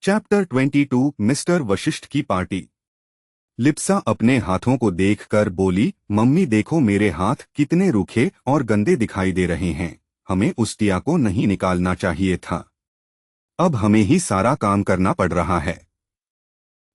Chapter 22 mister Vashishtha की party. Lipsa अपने हाथों को देखकर बोली, मम्मी देखो मेरे हाथ कितने रूखे और गंदे दिखाई दे रहे हैं। हमें उस टिया को नहीं निकालना चाहिए था। अब हमें ही सारा काम करना पड़ रहा है।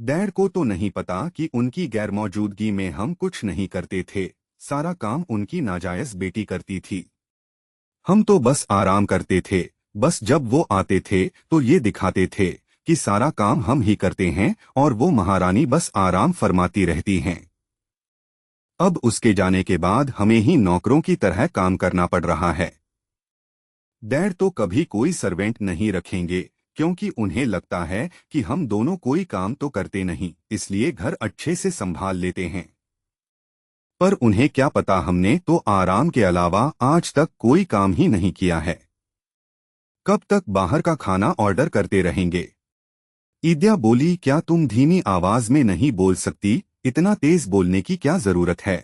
डैड को तो नहीं पता कि उनकी गैरमौजूदगी में हम कुछ नहीं करते थे। सारा काम उनकी नाजायज बेटी करती थी। हम तो बस आराम करते थे। बस जब वो आते थे तो ये दिखाते थे कि सारा काम हम ही करते हैं और वो महारानी बस आराम फरमाती रहती हैं। अब उसके जाने के बाद हमें ही नौकरों की तरह काम करना पड़ रहा है। डैड तो कभी कोई सर्वेंट नहीं रखेंगे क्योंकि उन्हें लगता है कि हम दोनों कोई काम तो करते नहीं, इसलिए घर अच्छे से संभाल लेते हैं। पर उन्हें क्या पता, हमने तो आराम के अलावा आज तक कोई काम ही नहीं किया है। कब तक बाहर का खाना ऑर्डर करते रहेंगे? ईद्या बोली, क्या तुम धीमी आवाज में नहीं बोल सकती? इतना तेज बोलने की क्या जरूरत है?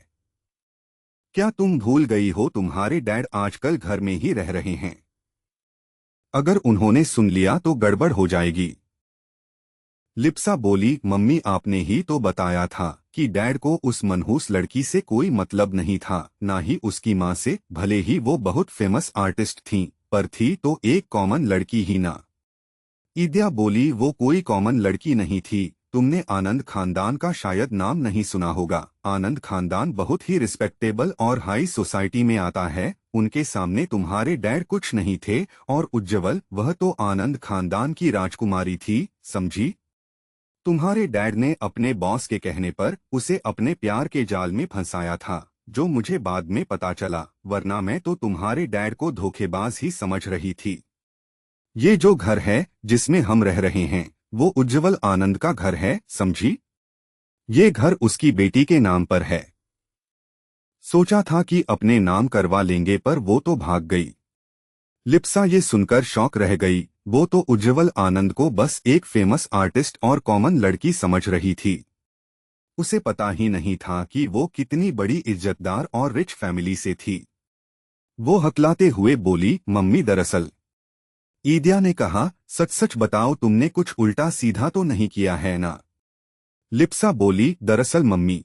क्या तुम भूल गई हो तुम्हारे डैड आजकल घर में ही रह रहे हैं? अगर उन्होंने सुन लिया तो गड़बड़ हो जाएगी। लिप्सा बोली, मम्मी आपने ही तो बताया था कि डैड को उस मनहूस लड़की से कोई मतलब नहीं था, ना ही उसकी माँ से। भले ही वो बहुत फेमस आर्टिस्ट थीं, पर थी तो एक कॉमन लड़की ही ना। ईद्या बोली, वो कोई कॉमन लड़की नहीं थी। तुमने आनंद खानदान का शायद नाम नहीं सुना होगा। आनंद खानदान बहुत ही रिस्पेक्टेबल और हाई सोसाइटी में आता है। उनके सामने तुम्हारे डैड कुछ नहीं थे, और उज्ज्वल, वह तो आनंद खानदान की राजकुमारी थी, समझी? तुम्हारे डैड ने अपने बॉस के कहने पर उसे अपने प्यार के जाल में फंसाया था, जो मुझे बाद में पता चला, वरना मैं तो तुम्हारे डैड को धोखेबाज ही समझ रही थी। ये जो घर है जिसमें हम रह रहे हैं, वो उज्ज्वल आनंद का घर है, समझी? ये घर उसकी बेटी के नाम पर है। सोचा था कि अपने नाम करवा लेंगे, पर वो तो भाग गई। लिप्सा ये सुनकर शॉक रह गई। वो तो उज्ज्वल आनंद को बस एक फेमस आर्टिस्ट और कॉमन लड़की समझ रही थी। उसे पता ही नहीं था कि वो कितनी बड़ी इज्जतदार और रिच फैमिली से थी। वो हकलाते हुए बोली, मम्मी दरअसल। ईद्या ने कहा, सच सच बताओ, तुमने कुछ उल्टा सीधा तो नहीं किया है ना? लिप्सा बोली, दरअसल मम्मी।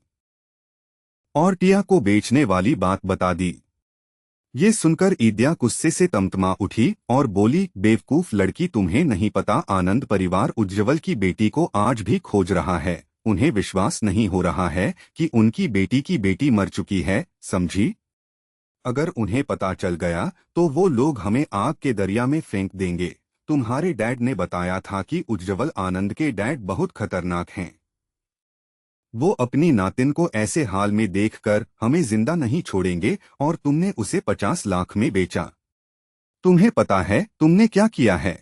और टिया को बेचने वाली बात बता दी। ये सुनकर ईद्या गुस्से से तमतमा उठी और बोली, बेवकूफ लड़की, तुम्हें नहीं पता आनंद परिवार उज्ज्वल की बेटी को आज भी खोज रहा है। उन्हें विश्वास नहीं हो रहा है कि उनकी बेटी की बेटी मर चुकी है, समझी? अगर उन्हें पता चल गया तो वो लोग हमें आग के दरिया में फेंक देंगे। तुम्हारे डैड ने बताया था कि उज्ज्वल आनंद के डैड बहुत खतरनाक हैं। वो अपनी नातिन को ऐसे हाल में देखकर हमें जिंदा नहीं छोड़ेंगे, और तुमने उसे 50 लाख में बेचा। तुम्हें पता है तुमने क्या किया है?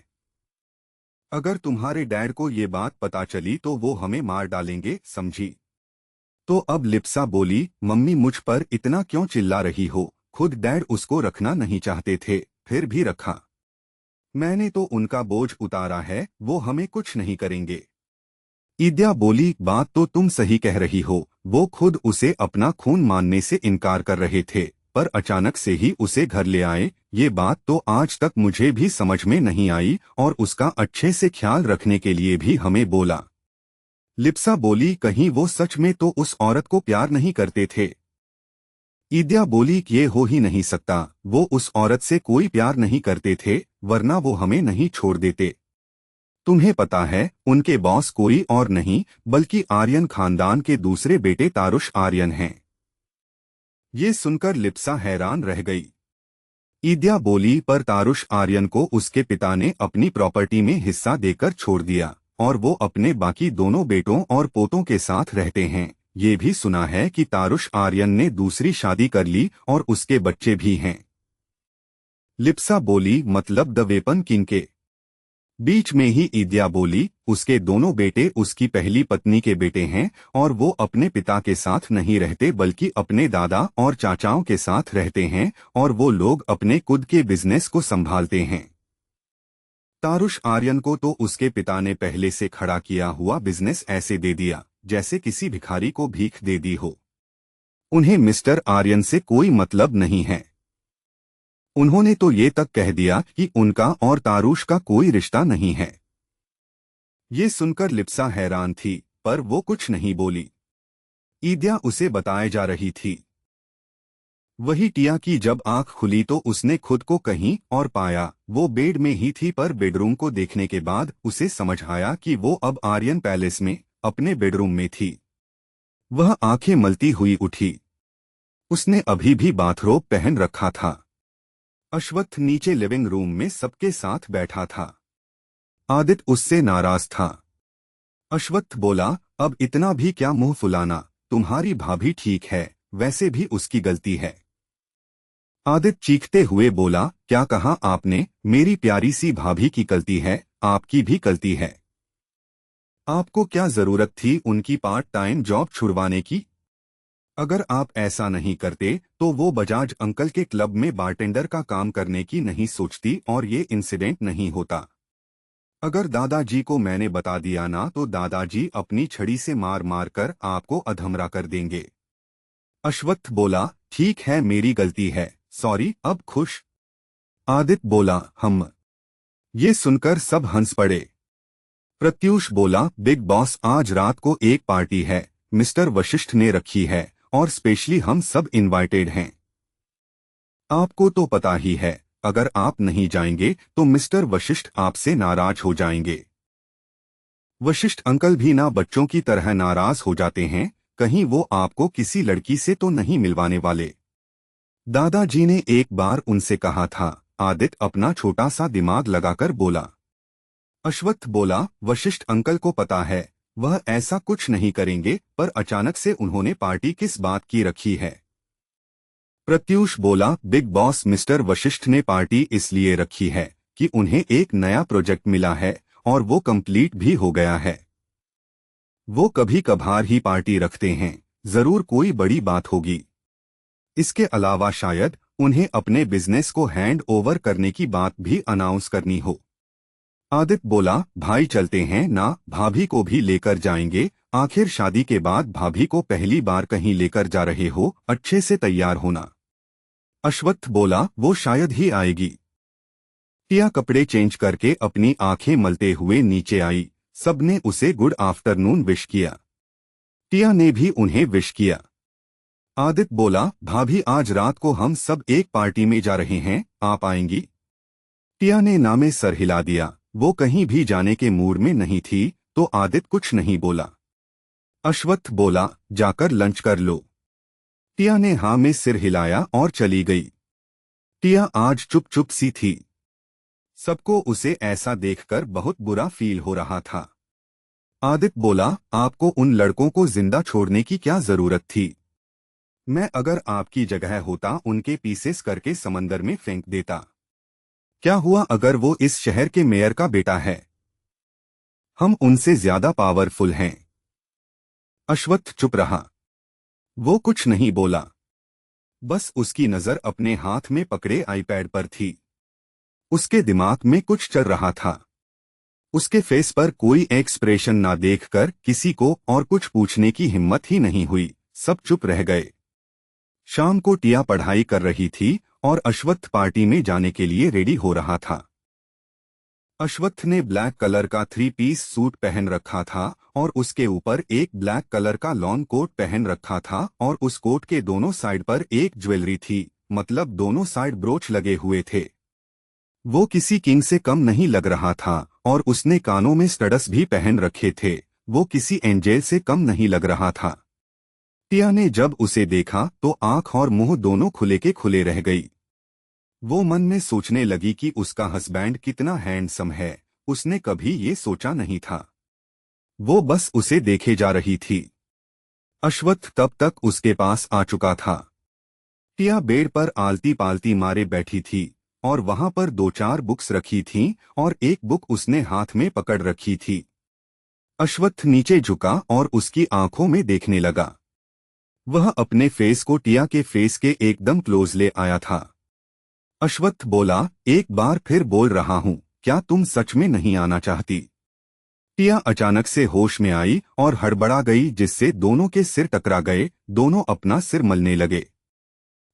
अगर तुम्हारे डैड को ये बात पता चली तो वो हमें मार डालेंगे, समझी? तो अब लिप्सा बोली, मम्मी मुझ पर इतना क्यों चिल्ला रही हो? खुद डैड उसको रखना नहीं चाहते थे, फिर भी रखा। मैंने तो उनका बोझ उतारा है, वो हमें कुछ नहीं करेंगे। ईद्या बोली, बात तो तुम सही कह रही हो। वो खुद उसे अपना खून मानने से इनकार कर रहे थे, पर अचानक से ही उसे घर ले आए। ये बात तो आज तक मुझे भी समझ में नहीं आई, और उसका अच्छे से ख्याल रखने के लिए भी हमें बोला। लिप्सा बोली, कहीं वो सच में तो उस औरत को प्यार नहीं करते थे? ईद्या बोली, ये हो ही नहीं सकता। वो उस औरत से कोई प्यार नहीं करते थे, वरना वो हमें नहीं छोड़ देते। तुम्हें पता है उनके बॉस कोई और नहीं बल्कि आर्यन खानदान के दूसरे बेटे तारुष आर्यन हैं। ये सुनकर लिप्सा हैरान रह गई। ईद्या बोली, पर तारुष आर्यन को उसके पिता ने अपनी प्रॉपर्टी में हिस्सा देकर छोड़ दिया, और वो अपने बाकी दोनों बेटों और पोतों के साथ रहते हैं। ये भी सुना है कि तारुष आर्यन ने दूसरी शादी कर ली और उसके बच्चे भी हैं। लिप्सा बोली, मतलब द वेपन किंग के? बीच में ही ईद्या बोली, उसके दोनों बेटे उसकी पहली पत्नी के बेटे हैं, और वो अपने पिता के साथ नहीं रहते बल्कि अपने दादा और चाचाओं के साथ रहते हैं, और वो लोग अपने खुद के बिजनेस को संभालते हैं। तारुष आर्यन को तो उसके पिता ने पहले से खड़ा किया हुआ बिजनेस ऐसे दे दिया जैसे किसी भिखारी को भीख दे दी हो। उन्हें मिस्टर आर्यन से कोई मतलब नहीं है। उन्होंने तो ये तक कह दिया कि उनका और तारुष का कोई रिश्ता नहीं है। ये सुनकर लिप्सा हैरान थी, पर वो कुछ नहीं बोली। ईद्या उसे बताए जा रही थी। वही टिया की जब आंख खुली तो उसने खुद को कहीं और पाया। वो बेड में ही थी, पर बेडरूम को देखने के बाद उसे समझ आया कि वो अब आर्यन पैलेस में अपने बेडरूम में थी। वह आंखें मलती हुई उठी। उसने अभी भी बाथरोब पहन रखा था। अश्वत्थ नीचे लिविंग रूम में सबके साथ बैठा था। आदित्य उससे नाराज था। अश्वत्थ बोला, अब इतना भी क्या मुंह फुलाना, तुम्हारी भाभी ठीक है, वैसे भी उसकी गलती है। आदित्य चीखते हुए बोला, क्या कहा आपने? मेरी प्यारी सी भाभी की गलती है, आपकी भी गलती है। आपको क्या जरूरत थी उनकी पार्ट टाइम जॉब छुड़वाने की? अगर आप ऐसा नहीं करते तो वो बजाज अंकल के क्लब में बारटेंडर का काम करने की नहीं सोचती और ये इंसिडेंट नहीं होता। अगर दादाजी को मैंने बता दिया ना तो दादाजी अपनी छड़ी से मार मार कर आपको अधमरा कर देंगे। अश्वत्थ बोला, ठीक है मेरी गलती है, सॉरी, अब खुश? आदित्य बोला, हम। ये सुनकर सब हंस पड़े। प्रत्यूष बोला, बिग बॉस आज रात को एक पार्टी है, मिस्टर वशिष्ठ ने रखी है और स्पेशली हम सब इनवाइटेड हैं। आपको तो पता ही है, अगर आप नहीं जाएंगे तो मिस्टर वशिष्ठ आपसे नाराज हो जाएंगे। वशिष्ठ अंकल भी ना बच्चों की तरह नाराज हो जाते हैं, कहीं वो आपको किसी लड़की से तो नहीं मिलवाने वाले। दादाजी ने एक बार उनसे कहा था। आदित्य अपना छोटा सा दिमाग लगाकर बोला। अश्वत्थ बोला, वशिष्ठ अंकल को पता है, वह ऐसा कुछ नहीं करेंगे, पर अचानक से उन्होंने पार्टी किस बात की रखी है? प्रत्यूष बोला, बिग बॉस मिस्टर वशिष्ठ ने पार्टी इसलिए रखी है कि उन्हें एक नया प्रोजेक्ट मिला है और वो कंप्लीट भी हो गया है। वो कभी कभार ही पार्टी रखते हैं, जरूर कोई बड़ी बात होगी। इसके अलावा शायद उन्हें अपने बिजनेस को हैंड ओवर करने की बात भी अनाउंस करनी हो। आदित्य बोला, भाई चलते हैं ना, भाभी को भी लेकर जाएंगे, आखिर शादी के बाद भाभी को पहली बार कहीं लेकर जा रहे हो, अच्छे से तैयार होना। अश्वत्थ बोला, वो शायद ही आएगी। टिया कपड़े चेंज करके अपनी आंखें मलते हुए नीचे आई। सबने उसे गुड आफ्टरनून विश किया। टिया ने भी उन्हें विश किया। आदित्य बोला, भाभी आज रात को हम सब एक पार्टी में जा रहे हैं, आप आएंगी? टिया ने ना में सर हिला दिया। वो कहीं भी जाने के मूड में नहीं थी, तो आदित्य कुछ नहीं बोला। अश्वत्थ बोला, जाकर लंच कर लो। टिया ने हाँ में सिर हिलाया और चली गई। टिया आज चुप चुप सी थी। सबको उसे ऐसा देखकर बहुत बुरा फील हो रहा था। आदित्य बोला, आपको उन लड़कों को जिंदा छोड़ने की क्या जरूरत थी? मैं अगर आपकी जगह होता उनके पीसेस करके समंदर में फेंक देता। क्या हुआ अगर वो इस शहर के मेयर का बेटा है? हम उनसे ज्यादा पावरफुल हैं। अश्वत्थ चुप रहा। वो कुछ नहीं बोला। बस उसकी नजर अपने हाथ में पकड़े आईपैड पर थी। उसके दिमाग में कुछ चल रहा था। उसके फेस पर कोई एक्सप्रेशन ना देखकर किसी को और कुछ पूछने की हिम्मत ही नहीं हुई। सब चुप रह गए। शाम को टिया पढ़ाई कर रही थी और अश्वत्थ पार्टी में जाने के लिए रेडी हो रहा था। अश्वत्थ ने ब्लैक कलर का 3 पीस सूट पहन रखा था और उसके ऊपर एक ब्लैक कलर का लॉन्ग कोट पहन रखा था और उस कोट के दोनों साइड पर एक ज्वेलरी थी, मतलब दोनों साइड ब्रोच लगे हुए थे। वो किसी किंग से कम नहीं लग रहा था और उसने कानों में स्टड्स भी पहन रखे थे। वो किसी एंजेल से कम नहीं लग रहा था। टिया ने जब उसे देखा तो आंख और मुंह दोनों खुले के खुले रह गई। वो मन में सोचने लगी कि उसका हस्बैंड कितना हैंडसम है, उसने कभी ये सोचा नहीं था। वो बस उसे देखे जा रही थी। अश्वत्थ तब तक उसके पास आ चुका था। टिया बेड पर आलती पालती मारे बैठी थी और वहां पर 2-4 बुक्स रखी थीं और एक बुक उसने हाथ में पकड़ रखी थी। अश्वत्थ नीचे झुका और उसकी आंखों में देखने लगा। वह अपने फेस को टिया के फेस के एकदम क्लोज ले आया था। अश्वत्थ बोला, एक बार फिर बोल रहा हूं, क्या तुम सच में नहीं आना चाहती? टिया अचानक से होश में आई और हड़बड़ा गई, जिससे दोनों के सिर टकरा गए। दोनों अपना सिर मलने लगे।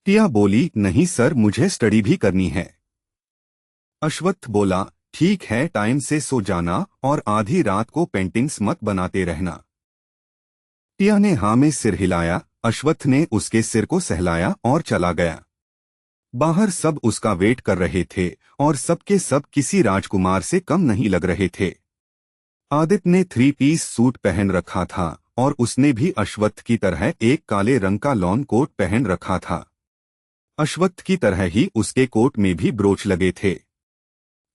टिया बोली, नहीं सर, मुझे स्टडी भी करनी है। अश्वत्थ बोला, ठीक है, टाइम से सो जाना और आधी रात को पेंटिंग्स मत बनाते रहना। टिया ने हाँ में सिर हिलाया। अश्वत्थ ने उसके सिर को सहलाया और चला गया। बाहर सब उसका वेट कर रहे थे और सबके सब किसी राजकुमार से कम नहीं लग रहे थे। आदित्य ने 3 पीस सूट पहन रखा था और उसने भी अश्वत्थ की तरह एक काले रंग का लॉन कोट पहन रखा था। अश्वत्थ की तरह ही उसके कोट में भी ब्रोच लगे थे।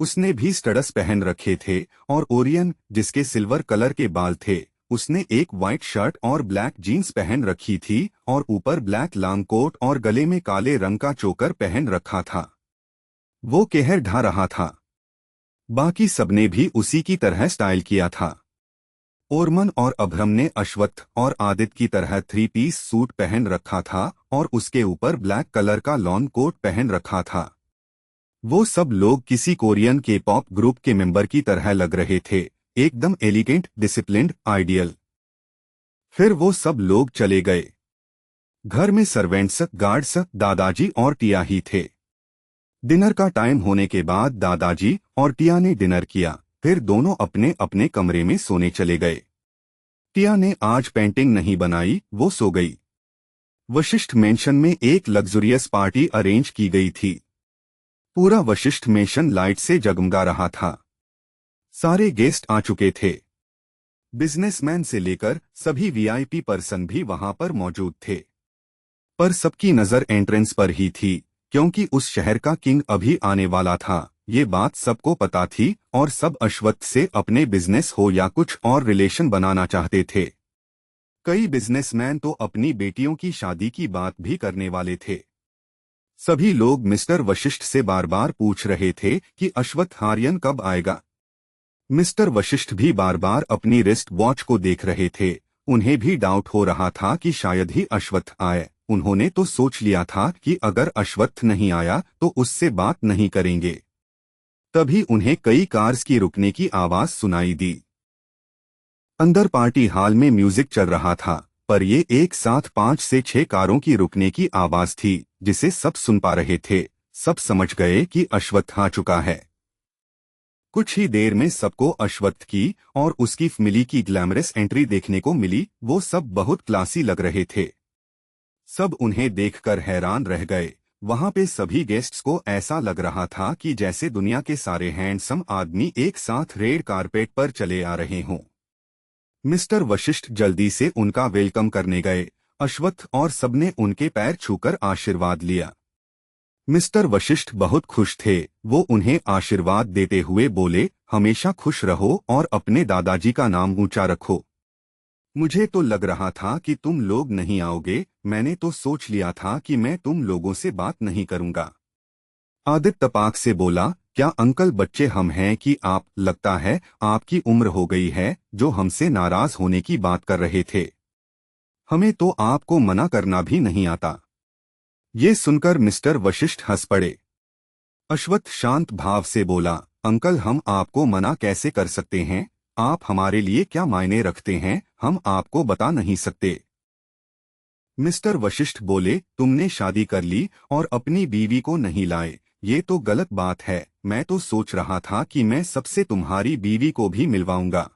उसने भी स्टड्स पहन रखे थे और ओरियन, जिसके सिल्वर कलर के बाल थे, उसने एक वाइट शर्ट और ब्लैक जीन्स पहन रखी थी और ऊपर ब्लैक लॉन्ग कोट और गले में काले रंग का चोकर पहन रखा था। वो कहर ढा रहा था। बाकी सबने भी उसी की तरह स्टाइल किया था। ओरमन और अभ्रम ने अश्वत्थ और आदित्य की तरह 3 पीस सूट पहन रखा था और उसके ऊपर ब्लैक कलर का लॉन कोट पहन रखा था। वो सब लोग किसी कोरियन के पॉप ग्रुप के मेंबर की तरह लग रहे थे, एकदम एलिगेंट, डिसिप्लिन्ड, आइडियल। फिर वो सब लोग चले गए। घर में सर्वेंट्स, गार्ड्स, दादाजी और टिया ही थे। डिनर का टाइम होने के बाद दादाजी और टिया ने डिनर किया, फिर दोनों अपने अपने कमरे में सोने चले गए। टिया ने आज पेंटिंग नहीं बनाई, वो सो गई। वशिष्ठ मेंशन में एक लग्जरियस पार्टी अरेंज की गई थी। पूरा वशिष्ठ मेंशन लाइट से जगमगा रहा था। सारे गेस्ट आ चुके थे। बिजनेसमैन से लेकर सभी वीआईपी पर्सन भी वहां पर मौजूद थे। पर सबकी नजर एंट्रेंस पर ही थी, क्योंकि उस शहर का किंग अभी आने वाला था। ये बात सबको पता थी और सब अश्वत्थ से अपने बिजनेस हो या कुछ और रिलेशन बनाना चाहते थे। कई बिजनेसमैन तो अपनी बेटियों की शादी की बात भी करने वाले थे। सभी लोग मिस्टर वशिष्ठ से बार बार पूछ रहे थे कि अश्वत्थ आर्यन कब आएगा। मिस्टर वशिष्ठ भी बार बार अपनी रिस्ट वॉच को देख रहे थे। उन्हें भी डाउट हो रहा था कि शायद ही अश्वत्थ आए। उन्होंने तो सोच लिया था कि अगर अश्वत्थ नहीं आया तो उससे बात नहीं करेंगे। तभी उन्हें कई कार्स की रुकने की आवाज सुनाई दी। अंदर पार्टी हॉल में म्यूजिक चल रहा था, पर ये एक साथ 5 से 6 कारों की रुकने की आवाज थी, जिसे सब सुन पा रहे थे। सब समझ गए कि अश्वत्थ आ चुका है। कुछ ही देर में सबको अश्वत्थ की और उसकी फैमिली की ग्लैमरस एंट्री देखने को मिली। वो सब बहुत क्लासी लग रहे थे। सब उन्हें देखकर हैरान रह गए। वहां पे सभी गेस्ट्स को ऐसा लग रहा था कि जैसे दुनिया के सारे हैंडसम आदमी एक साथ रेड कारपेट पर चले आ रहे हों। मिस्टर वशिष्ठ जल्दी से उनका वेलकम करने गए। अश्वत्थ और सबने उनके पैर छूकर आशीर्वाद लिया। मिस्टर वशिष्ठ बहुत खुश थे। वो उन्हें आशीर्वाद देते हुए बोले, हमेशा खुश रहो और अपने दादाजी का नाम ऊंचा रखो। मुझे तो लग रहा था कि तुम लोग नहीं आओगे। मैंने तो सोच लिया था कि मैं तुम लोगों से बात नहीं करूंगा। आदित्य तपाक से बोला, क्या अंकल बच्चे हम हैं कि आप, लगता है आपकी उम्र हो गई है जो हमसे नाराज होने की बात कर रहे थे। हमें तो आपको मना करना भी नहीं आता। ये सुनकर मिस्टर वशिष्ठ हंस पड़े। अश्वत्थ शांत भाव से बोला, अंकल हम आपको मना कैसे कर सकते हैं। आप हमारे लिए क्या मायने रखते हैं, हम आपको बता नहीं सकते। मिस्टर वशिष्ठ बोले, तुमने शादी कर ली और अपनी बीवी को नहीं लाए, ये तो गलत बात है। मैं तो सोच रहा था कि मैं सबसे तुम्हारी बीवी को भी मिलवाऊंगा।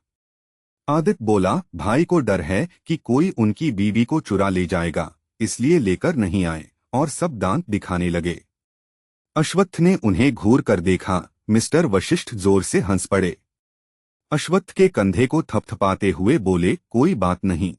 आदित्य बोला, भाई को डर है कि कोई उनकी बीवी को चुरा ले जाएगा, इसलिए लेकर नहीं आए। और सब दांत दिखाने लगे। अश्वत्थ ने उन्हें घूर कर देखा। मिस्टर वशिष्ठ जोर से हंस पड़े। अश्वत्थ के कंधे को थपथपाते हुए बोले, कोई बात नहीं।